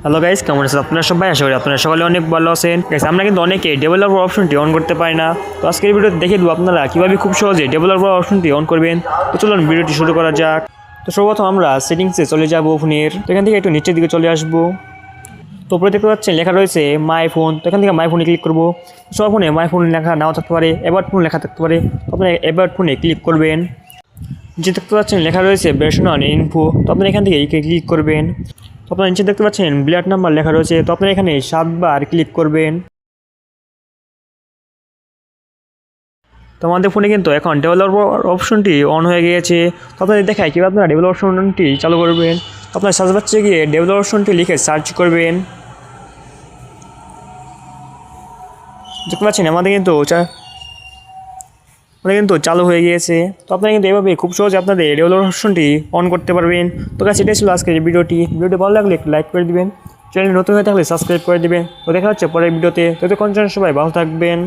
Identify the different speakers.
Speaker 1: Hello guys, কেমন আছেন আপনারা সবাই? আশা করি আপনারা সকালে অনেক ভালো আছেন। গাইস, আমরা কিন্তু অনেকে ডেভেলপার অপশনটি অন করতে পারি না। তো আজকের ভিডিওতে দেখে দেবো আপনারা কীভাবে খুব সহজে ডেভেলপার অপশনটি অন করবেন। তো চলুন ভিডিওটি শুরু করা যাক। তো সর্বপ্রথম আমরা সেটিংসে চলে যাবো ফোনের। তো এখান থেকে একটু নিচের দিকে চলে আসবো। তো উপরে দেখতে পাচ্ছেন লেখা রয়েছে মাই ফোন। তো এখান থেকে মাই ফোনে ক্লিক করবো। সব ফোনে মাই ফোন লেখা নাও থাকতে পারে, অ্যাবাউট ফোন লেখা থাকতে পারে। আপনারা অ্যাবাউট ফোনে ক্লিক করবেন। যে দেখতে পাচ্ছেন লেখা রয়েছে ভার্সন অন ইনফো। তো আপনারা এখান থেকে ক্লিক করবেন। তো আপনারা নিচে দেখতে পাচ্ছেন বিল্ড নাম্বার লেখা রয়েছে। তো আপনারা এখানে 7 বার ক্লিক করবেন। তো আমাদের ফোনে কিন্তু এখন ডেভেলপার অপশনটি অন হয়ে গিয়েছে। তো আপনাদের দেখায় কীভাবে আপনারা ডেভেলপার অপশনটি চালু করবেন। আপনার সার্চ বাক্সে গিয়ে ডেভেলপার অপশনটি লিখে সার্চ করবেন। দেখতে পাচ্ছেন আমাদের কিন্তু চালু হয়ে গিয়েছে। তো আপনারা কিন্তু এভাবে খুব সহজে আপনাদের ডেভেলপার অপশনটি অন করতে পারবেন। তো কাছে এটাই ছিল আজকের ভিডিওটি ভালো লাগলে একটু লাইক করে দিবেন, চ্যানেল নতুন হয়ে থাকলে সাবস্ক্রাইব করে দিবেন। তো দেখা হচ্ছে পরের ভিডিওতে। ততক্ষণ সবাই ভালো থাকবেন।